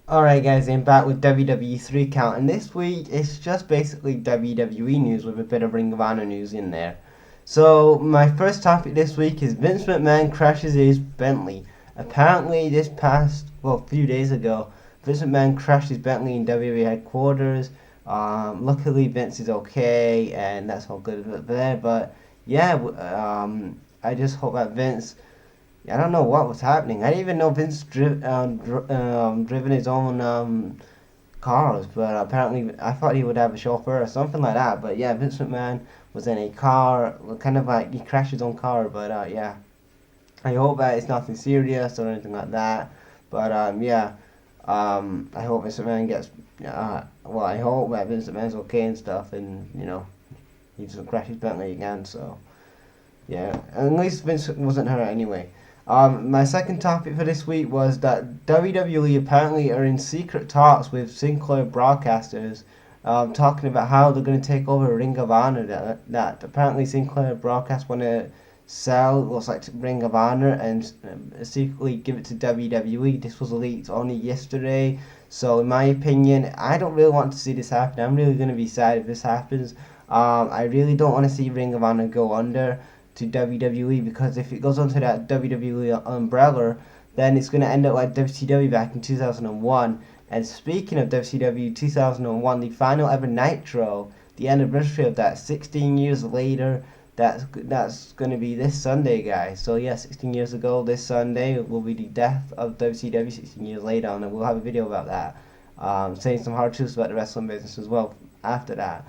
Alright guys, I'm back with WWE 3 count, and this week it's just basically WWE news with a bit of Ring of Honor news in there. So my first topic this week is Vince McMahon crashes his Bentley. Apparently this past, few days ago, Vince McMahon crashed his Bentley in WWE headquarters. Luckily Vince is okay, and that's all good there, but yeah, I just hope that Vince, I don't know what was happening. I didn't even know Vince driven his own cars, but apparently I thought he would have a chauffeur or something like that. But yeah, Vince McMahon was in a car, kind of like he crashed his own car. But yeah, I hope that it's nothing serious or anything like that. But I hope Vince McMahon gets. I hope that Vince McMahon's okay and stuff, and he doesn't crash his Bentley again. So yeah, at least Vince wasn't hurt anyway. My second topic for this week was that WWE apparently are in secret talks with Sinclair broadcasters, talking about how they're going to take over Ring of Honor. That apparently Sinclair broadcast want to sell what's like Ring of Honor and secretly give it to WWE. This was leaked only yesterday, so in my opinion, I don't really want to see this happen. I'm really going to be sad if this happens. I really don't want to see Ring of Honor go under to WWE, because if it goes onto that WWE umbrella, then it's going to end up like WCW back in 2001. And speaking of WCW 2001, the final ever Nitro, the anniversary of that, 16 years later, that's going to be this Sunday, guys. So yeah, 16 years ago, this Sunday will be the death of WCW 16 years later, and we'll have a video about that, saying some hard truths about the wrestling business as well after that,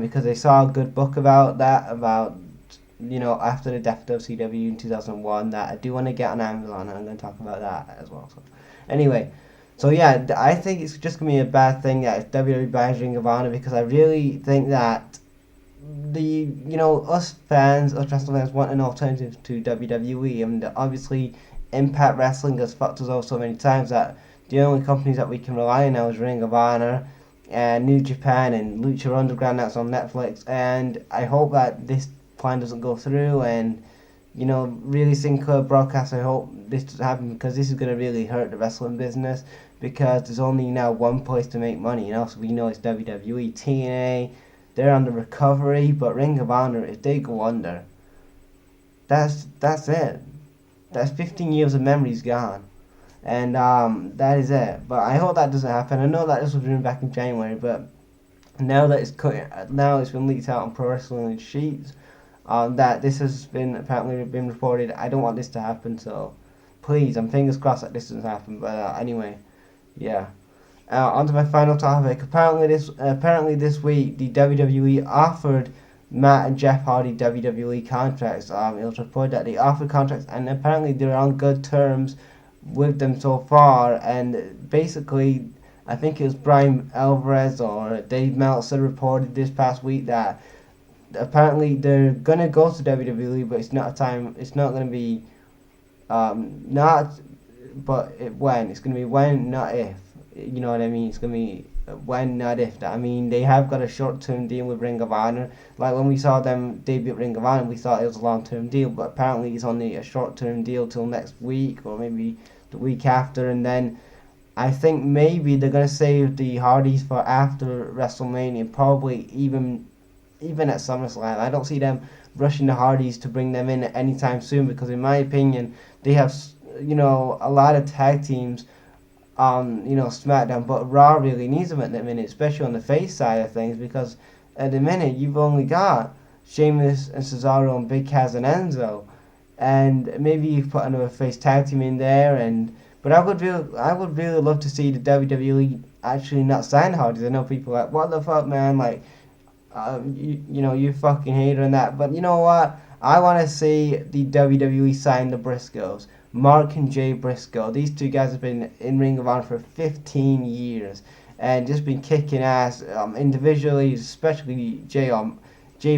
because I saw a good book about that, about after the death of WCW in 2001, that I do want to get on Amazon, and I'm going to talk about that as well. So, anyway, so yeah, I think it's just going to be a bad thing that if WWE buys Ring of Honor, because I really think that us fans, us wrestling fans, want an alternative to WWE. I mean, obviously, Impact Wrestling has fucked us over so many times that the only companies that we can rely on now is Ring of Honor and New Japan and Lucha Underground, that's on Netflix. And I hope that this plan doesn't go through, and really Sinclair broadcast, I hope this doesn't happen, because this is going to really hurt the wrestling business, because there's only now one place to make money, so we know it's WWE. TNA, they're under recovery, but Ring of Honor, if they go under, that's it. That's 15 years of memories gone, and that is it. But I hope that doesn't happen. I know that this was written back in January, but now it's been leaked out on Pro Wrestling Sheets, that this has been apparently been reported. I don't want this to happen, so please, I'm fingers crossed that this doesn't happen. But anyway, yeah. On to my final topic. Apparently this week, the WWE offered Matt and Jeff Hardy WWE contracts. It was reported that they offered contracts, and apparently they're on good terms with them so far. And basically, I think it was Brian Alvarez or Dave Meltzer reported this past week that apparently they're gonna go to WWE, but it's not a time. It's not gonna be not, but when. It's gonna be when, not if. You know what I mean? It's gonna be when, not if. I mean, they have got a short-term deal with Ring of Honor. Like when we saw them debut at Ring of Honor, we thought it was a long-term deal, but apparently it's only a short-term deal till next week or maybe the week after, and then I think maybe they're gonna save the Hardys for after WrestleMania, probably even at SummerSlam. I don't see them rushing the Hardys to bring them in anytime soon, because in my opinion they have a lot of tag teams on SmackDown, but Raw really needs them at the minute, especially on the face side of things, because at the minute you've only got Sheamus and Cesaro and Big Cass and Enzo, and maybe you put another face tag team in there, and but I would really love to see the WWE actually not sign Hardys. I know people are like, what the fuck, man, like you fucking hater and that. But you know what? I want to see the WWE sign the Briscoes. Mark and Jay Briscoe. These two guys have been in Ring of Honor for 15 years and just been kicking ass individually, especially Jay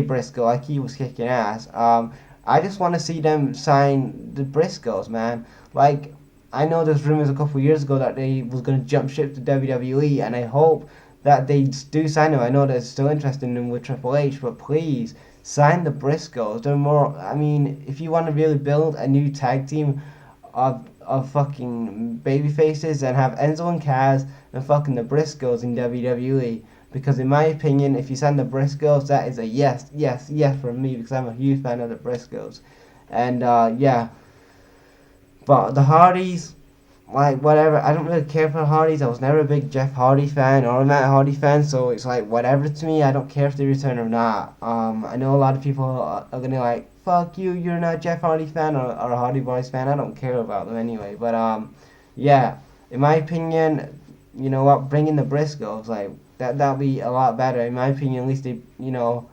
Briscoe. Like, he was kicking ass. I just want to see them sign the Briscoes, man. Like, I know there's rumors a couple of years ago that they was going to jump ship to WWE, and I hope that they do sign him. I know they're still interested in him with Triple H, but please sign the Briscoes. They're more. I mean, if you want to really build a new tag team of fucking baby faces and have Enzo and Kaz and fucking the Briscoes in WWE. Because in my opinion, if you send the Briscoes, that is a yes, yes, yes from me, because I'm a huge fan of the Briscoes. And yeah, but the Hardys, like whatever, I don't really care for the Hardys. I was never a big Jeff Hardy fan or a Matt Hardy fan, so it's like whatever to me. I don't care if they return or not. I know a lot of people are gonna like, fuck you, you're not a Jeff Hardy fan or a Hardy Boys fan. I don't care about them anyway. But yeah, in my opinion, you know what, bringing the Briscoes, like that'll be a lot better. In my opinion, at least they, you know,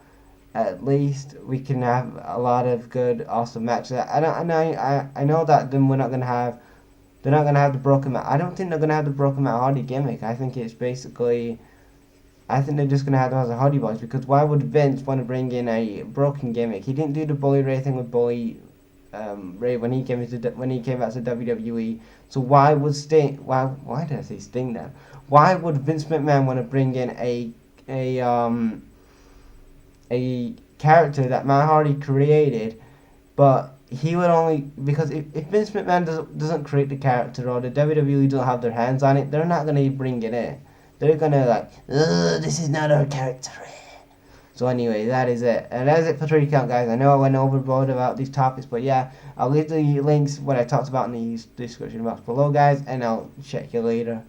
at least we can have a lot of good, awesome matches. I know that then we're not gonna have. They're not gonna have the broken Matt. I don't think they're gonna have the broken Matt Hardy gimmick. I think it's basically. I think they're just gonna have them as a Hardy Boys, because why would Vince want to bring in a broken gimmick? He didn't do the Bully Ray thing with Bully Ray when he came back to WWE. So why would Sting? Why did I say Sting then? Why would Vince McMahon want to bring in a character that Matt Hardy created, but he would only, because if Vince McMahon doesn't create the character, or the WWE don't have their hands on it, they're not gonna bring it in. They're gonna like, this is not our character. So anyway, that is it. And that's it for 3 count, guys. I know I went overboard about these topics, but yeah, I'll leave the links, what I talked about in the description box below, guys, and I'll check you later.